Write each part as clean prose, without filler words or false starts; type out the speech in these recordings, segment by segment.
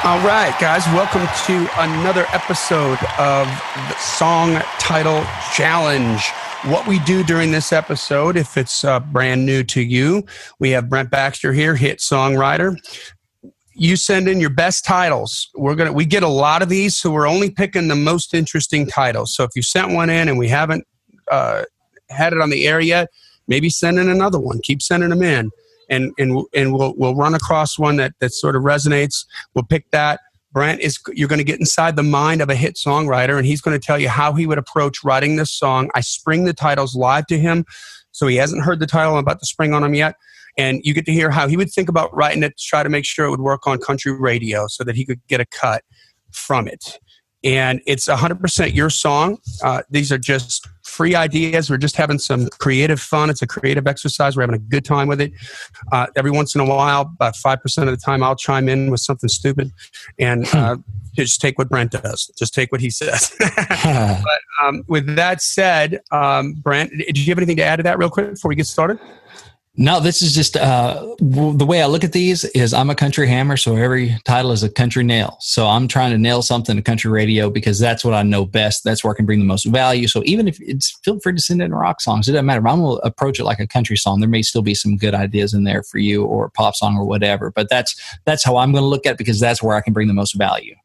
All right, guys, welcome to another episode of the Song Title Challenge. What we do during this episode, if it's brand new to you, we have Brent Baxter here, hit songwriter. You send in your best titles. We get a lot of these, so we're only picking the most interesting titles. So if you sent one in and we haven't had it on the air yet, maybe send in another one. Keep sending them in. And we'll run across one that sort of resonates. We'll pick that. Brent, you're going to get inside the mind of a hit songwriter, and he's going to tell you how he would approach writing this song. I spring the titles live to him, so he hasn't heard the title I'm about to spring on him yet. And you get to hear how he would think about writing it to try to make sure it would work on country radio so that he could get a cut from it. And it's 100% your song. These are just free ideas. We're just having some creative fun. It's a creative exercise. We're having a good time with it. Every once in a while, about 5% of the time, I'll chime in with something stupid and just take what Brent does. Just take what he says. But with that said, Brent, did you have anything to add to that real quick before we get started? No, this is just the way I look at these is I'm a country hammer, so every title is a country nail. So I'm trying to nail something to country radio because that's what I know best. That's where I can bring the most value. So even if it's, feel free to send in rock songs. It doesn't matter. I'm going to approach it like a country song. There may still be some good ideas in there for you or a pop song or whatever. But that's how I'm going to look at it because that's where I can bring the most value.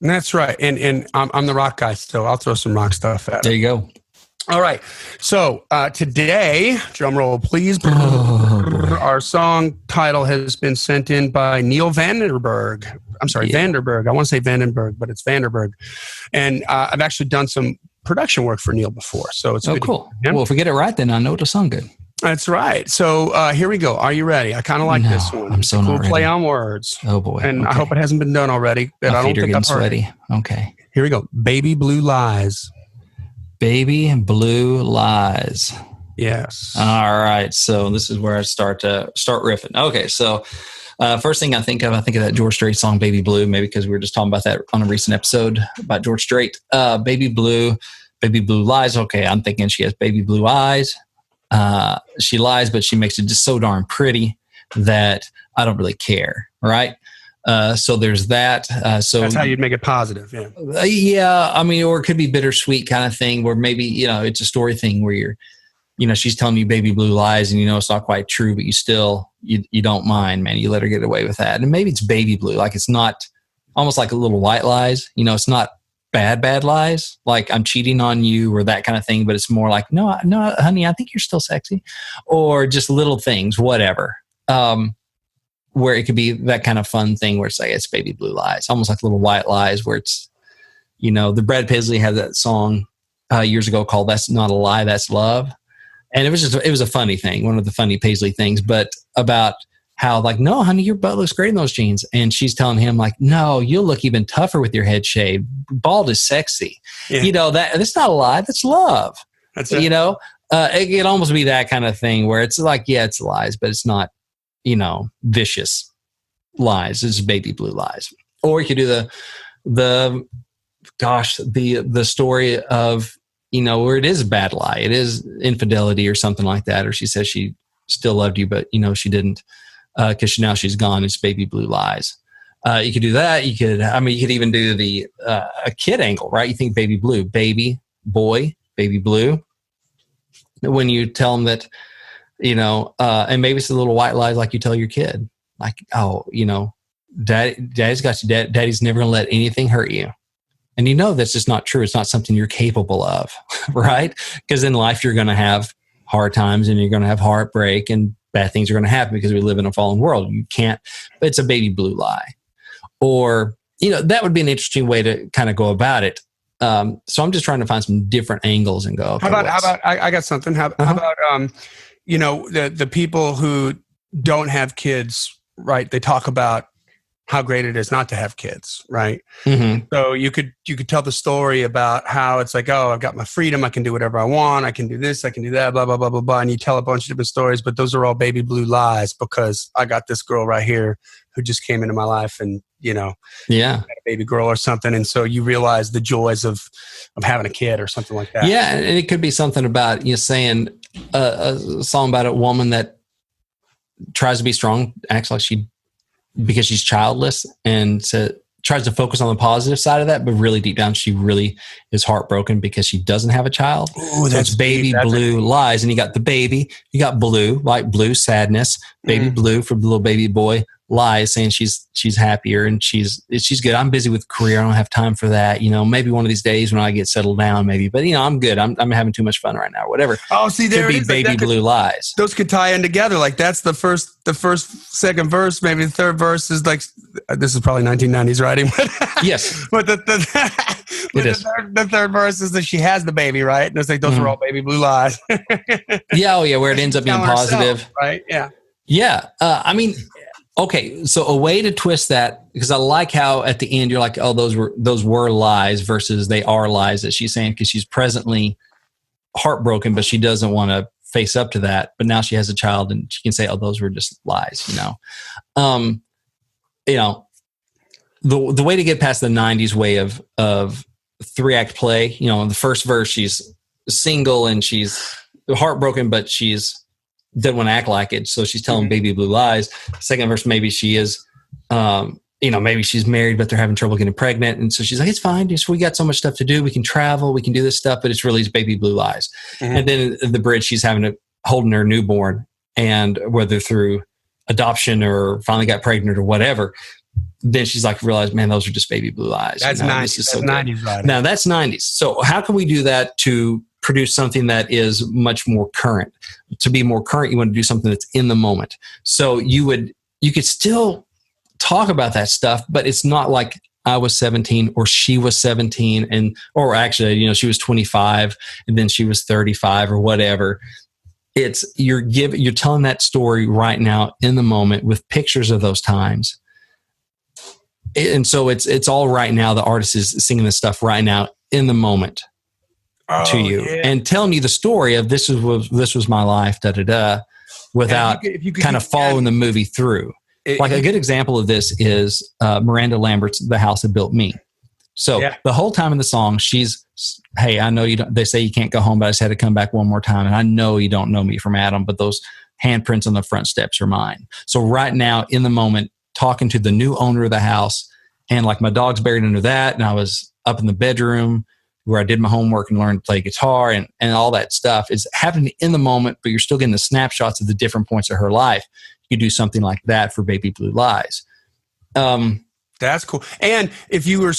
That's right. And I'm the rock guy, so I'll throw some rock stuff at it. There you go. All right. So today, drum roll, please. Our song title has been sent in by Neil Vanderberg. I'm sorry, Vanderberg. I want to say Vandenberg, but it's Vanderberg. And I've actually done some production work for Neil before. So it's cool. Well, if we get it right, then I know it'll sound good. That's right. So here we go. Are you ready? I kind of like this one. I'm so not ready. We'll play on words. Oh, boy. And okay. I hope it hasn't been done already. But My I don't feet are think getting I've heard sweaty. it. Okay. Here we go. Baby Blue Lies. Baby Blue Lies. Yes. All right. So this is where I start riffing. Okay. So first thing I think of that George Strait song, Baby Blue, maybe because we were just talking about that on a recent episode about George Strait. Baby Blue Lies. Okay. I'm thinking she has baby blue eyes. She lies, but she makes it just so darn pretty that I don't really care. Right. So there's that. So that's how you'd make it positive. Yeah. Yeah. I mean, or it could be bittersweet kind of thing where maybe, it's a story thing where she's telling you baby blue lies and it's not quite true, but you still, you don't mind, man. You let her get away with that. And maybe it's baby blue. Like it's not almost like a little white lies. It's not bad lies. Like I'm cheating on you or that kind of thing, but it's more like, no, honey, I think you're still sexy, or just little things, whatever. Where it could be that kind of fun thing where it's like, it's baby blue lies, almost like little white lies where it's, the Brad Paisley had that song years ago called That's Not a Lie, That's Love. And it was a funny thing, one of the funny Paisley things, but about how like, no, honey, your butt looks great in those jeans. And she's telling him like, no, you'll look even tougher with your head shaved. Bald is sexy. Yeah. That's not a lie. That's love. That's it. It could almost be that kind of thing where it's like, yeah, it's lies, but it's not, vicious lies. It's baby blue lies. Or you could do the story of, where it is a bad lie. It is infidelity or something like that. Or she says she still loved you, but she didn't, because now she's gone. It's baby blue lies. You could do that. You could even do the, a kid angle, right? You think baby blue, baby, boy, baby blue. When you tell them that, and maybe it's a little white lie like you tell your kid, like, oh, daddy's got you. Daddy's never going to let anything hurt you. And that's just not true. It's not something you're capable of, right? Because in life, you're going to have hard times and you're going to have heartbreak and bad things are going to happen because we live in a fallen world. You can't, but it's a baby blue lie. Or, that would be an interesting way to kind of go about it. So I'm just trying to find some different angles and go, okay, how about, I got something. How about, the people who don't have kids, right? They talk about how great it is not to have kids, right? Mm-hmm. So you could tell the story about how it's like, oh, I've got my freedom. I can do whatever I want. I can do this. I can do that, blah, blah, blah, blah, blah. And you tell a bunch of different stories, but those are all baby blue lies because I got this girl right here who just came into my life and, had a baby girl or something. And so you realize the joys of having a kid or something like that. Yeah. And it could be something about saying a song about a woman that tries to be strong, acts like because she's childless and tries to focus on the positive side of that, but really deep down, she really is heartbroken because she doesn't have a child. Ooh, so it's baby blue lies. And you got the baby, you got blue, like blue sadness, baby blue for the little baby boy, lies, saying she's happier and she's good. I'm busy with career. I don't have time for that. Maybe one of these days when I get settled down, maybe, but I'm good. I'm having too much fun right now, whatever. Oh, see, there could it be is. Baby blue lies. Those could tie in together. Like that's the first, second verse, maybe the third verse is like, this is probably 1990s writing, but yes, but the third verse is that she has the baby, right? And it's like, those are all baby blue lies. Yeah. Oh yeah. Where it ends up being positive. Herself, right. Yeah. Yeah. Okay, so a way to twist that, because I like how at the end you're like, oh, those were lies versus they are lies that she's saying because she's presently heartbroken, but she doesn't want to face up to that. But now she has a child and she can say, oh, those were just lies, The way to get past the 90s way of 3-act play, in the first verse, she's single and she's heartbroken, but she's doesn't want to act like it. So she's telling baby blue lies. Second verse, maybe she is, maybe she's married, but they're having trouble getting pregnant. And so she's like, it's fine. We got so much stuff to do. We can travel. We can do this stuff, but it's really baby blue lies. And then in the bridge, she's holding her newborn, and whether through adoption or finally got pregnant or whatever, then she's like, realized, man, those are just baby blue lies. That's 90s. That's 90s writing. Now that's 90s. So how can we do that to produce something that is much more current? To be more current, you want to do something that's in the moment. So you could still talk about that stuff, but it's not like I was 17 or she was 17 or actually, she was 25 and then she was 35 or whatever. It's you're telling that story right now in the moment with pictures of those times. And so it's all right now. The artist is singing this stuff right now in the moment to you and telling you the story of this was my life, without kind of following the movie through. Like a good example of this is Miranda Lambert's "The House That Built Me." So the whole time in the song, she's, hey, I know you don't, they say you can't go home, but I just had to come back one more time. And I know you don't know me from Adam, but those handprints on the front steps are mine. So right now in the moment, talking to the new owner of the house, and like my dog's buried under that. And I was up in the bedroom where I did my homework and learned to play guitar and all that stuff is happening in the moment, but you're still getting the snapshots of the different points of her life. You do something like that for Baby Blue Lies. That's cool. And if you were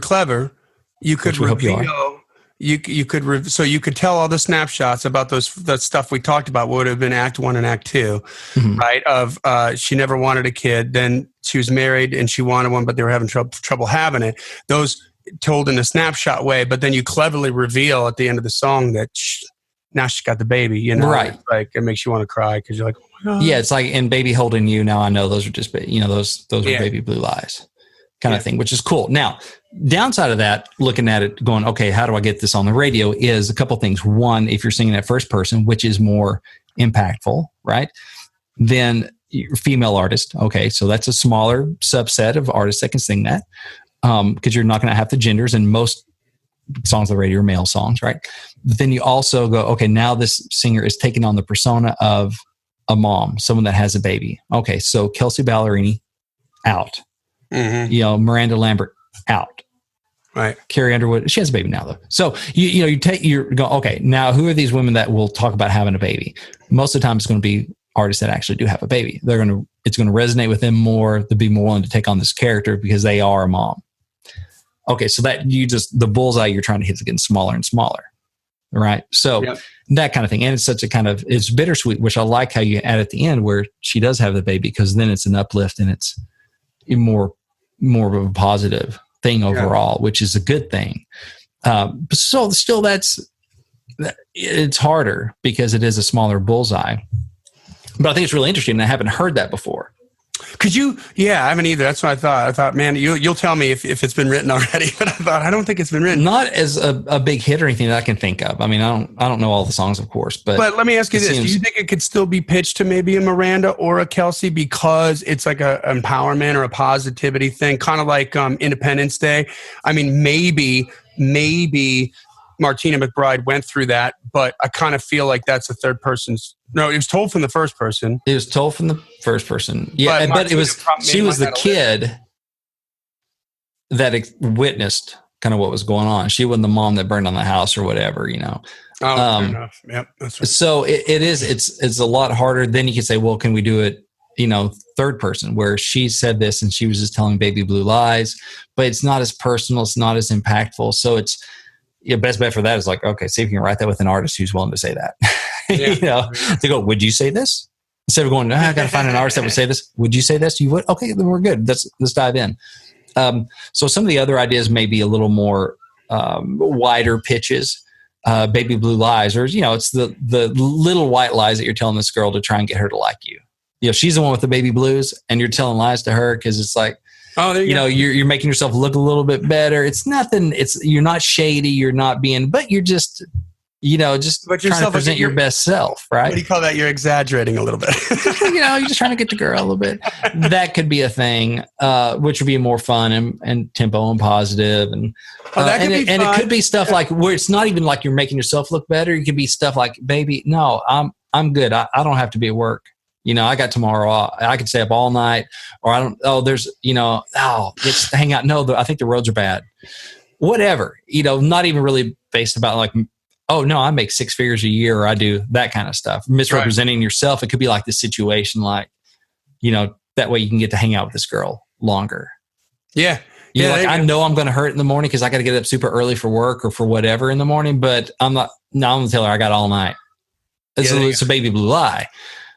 clever, you could reveal. You could tell all the snapshots about that stuff we talked about would have been Act 1 and Act 2, right? Of she never wanted a kid, then she was married and she wanted one, but they were having trouble having it. Those told in a snapshot way, but then you cleverly reveal at the end of the song that now she's got the baby. Right? Like it makes you want to cry because you're like, oh my God. Yeah, it's like and baby holding you. Now I know those are just those were Baby Blue Lies. Kind of thing, which is cool. Now, downside of that, looking at it going, okay, how do I get this on the radio is a couple things. One, if you're singing that first person, which is more impactful, right? Then you're female artist. Okay, so that's a smaller subset of artists that can sing that because you're not going to have the genders, and most songs on the radio are male songs, right? But then you also go, okay, now this singer is taking on the persona of a mom, someone that has a baby. Okay, so Kelsey Ballerini, out. Miranda Lambert, out. Right. Carrie Underwood, she has a baby now though. So you're going, okay, now who are these women that will talk about having a baby? Most of the time it's going to be artists that actually do have a baby. It's going to resonate with them more. They'll be more willing to take on this character because they are a mom. Okay, so that the bullseye you're trying to hit is getting smaller and smaller. Right. So that kind of thing. And it's such a it's bittersweet, which I like how you add at the end where she does have the baby, because then it's an uplift and it's more of a positive thing overall, which is a good thing. So still it's harder because it is a smaller bullseye, but I think it's really interesting. And I haven't heard that before. Could you? Yeah, I haven't either. That's what I thought. I thought, man, you'll tell me if it's been written already. But I don't think it's been written. Not as a big hit or anything that I can think of. I mean, I don't know all the songs, of course. But let me ask you this: do you think it could still be pitched to maybe a Miranda or a Kelsey because it's like a empowerment or a positivity thing, kind of like Independence Day? I mean, maybe Martina McBride went through that, but I kind of feel like that's a third person's. No, it was told from the first person. It was told from the first person. Yeah, but it was she was the kid. witnessed kind of what was going on. She wasn't the mom that burned down the house or whatever, you know. Oh, fair enough. Yep, that's right. So it's a lot harder. Then you can say, well, can we do it, you know, third person, where she said this and she was just telling baby blue lies, but it's not as personal, it's not as impactful. So it's your best bet for that is like, okay, see if you can write that with an artist who's willing to say that. Yeah. You know, they go, would you say this? Instead of going, no, I got to find an artist that would say this. Would you say this? You would? Okay, then we're good. Let's dive in. So some of the other ideas may be a little more wider pitches. Baby blue lies, or, you know, it's the little white lies that you're telling this girl to try and get her to like you. You know, she's the one with the baby blues and you're telling lies to her because it's like, oh, there you know, you're making yourself look a little bit better. It's nothing. You're not shady. You're not being, but you're just, you know, just trying to present your best self, right? What do you call that? You're exaggerating a little bit. You know, you're just trying to get the girl a little bit. That could be a thing, which would be more fun and tempo and positive. And it could be stuff like where it's not even like you're making yourself look better. It could be stuff like, baby, no, I'm good. I don't have to be at work. You know, I got tomorrow off. I could stay up all night, or let's hang out. No, I think the roads are bad. Whatever, you know, not even really based about like, oh no, I make 6 figures a year, or I do that kind of stuff. Misrepresenting yourself. It could be like this situation, like, you know, that way you can get to hang out with this girl longer. Yeah. You're like, I know I'm going to hurt in the morning because I got to get up super early for work or for whatever in the morning, but I'm not. No, I'm going to tell her I got all night. It's a baby blue lie.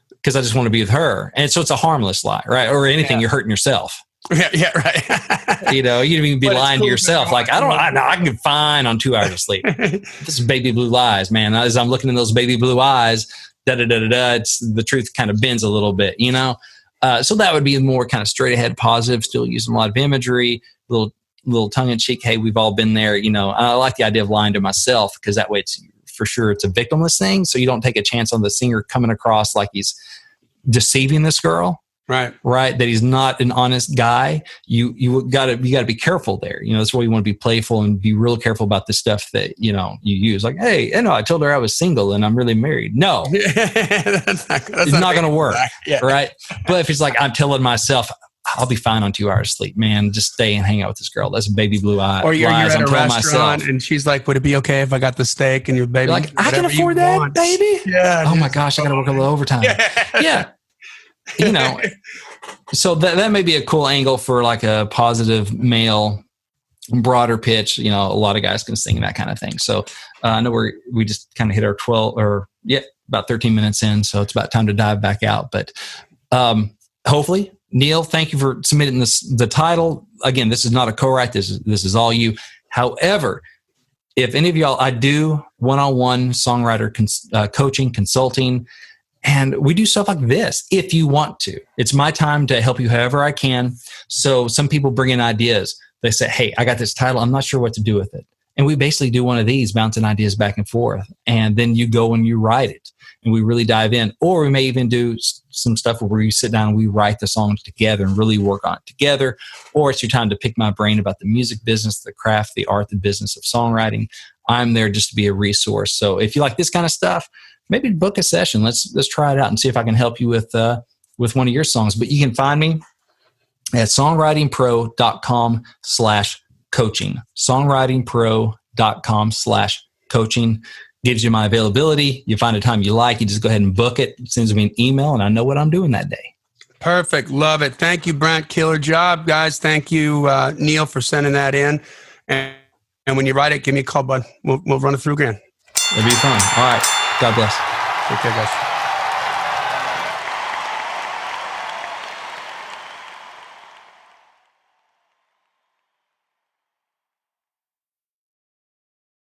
Because I just want to be with her. And so it's a harmless lie, right? Or anything, you're hurting yourself. Yeah, right. You know, you don't even be lying to yourself. Like, I can get fine on 2 hours of sleep. This is baby blue lies, man. As I'm looking in those baby blue eyes, it's the truth kind of bends a little bit, you know? So that would be more kind of straight ahead positive, still using a lot of imagery, little tongue in cheek. Hey, we've all been there, you know. I like the idea of lying to myself because that way for sure it's a victimless thing. So you don't take a chance on the singer coming across like he's deceiving this girl. Right. That he's not an honest guy. You gotta be careful there. You know, that's why you want to be playful and be real careful about the stuff that, you know, you use. Like, hey, you know, I told her I was single and I'm really married. No, that's not going to work. Yeah. Right. But if it's like, I'm telling myself, I'll be fine on 2 hours sleep, man. Just stay and hang out with this girl. That's a baby blue eye. Or you're at a restaurant and she's like, would it be okay if I got the steak and your baby? You're like, I can afford that, baby. Yeah. Oh my gosh, I got to work a little overtime. Yeah. You know, so that may be a cool angle for like a positive male, broader pitch. You know, a lot of guys can sing that kind of thing. So I know we just kind of hit our about 13 minutes in. So it's about time to dive back out. But hopefully, Neil, thank you for submitting the title. Again, this is not a co-write. This is all you. However, if any of y'all, I do one-on-one songwriter coaching, consulting, and we do stuff like this if you want to. It's my time to help you however I can. So some people bring in ideas. They say, hey, I got this title. I'm not sure what to do with it. And we basically do one of these, bouncing ideas back and forth. And then you go and you write it. And we really dive in. Or we may even do some stuff where you sit down and we write the songs together and really work on it together. Or it's your time to pick my brain about the music business, the craft, the art, the business of songwriting. I'm there just to be a resource. So if you like this kind of stuff, maybe book a session. Let's try it out and see if I can help you with one of your songs. But you can find me at songwritingpro.com/coaching. Songwritingpro.com/coaching gives you my availability. You find a time you like, you just go ahead and book it. It sends me an email and I know what I'm doing that day. Perfect. Love it. Thank you, Brent. Killer job, guys. Thank you, Neil, for sending that in. And when you write it, give me a call, bud. We'll run it through again. It'll be fun. All right. God bless. Take care, guys.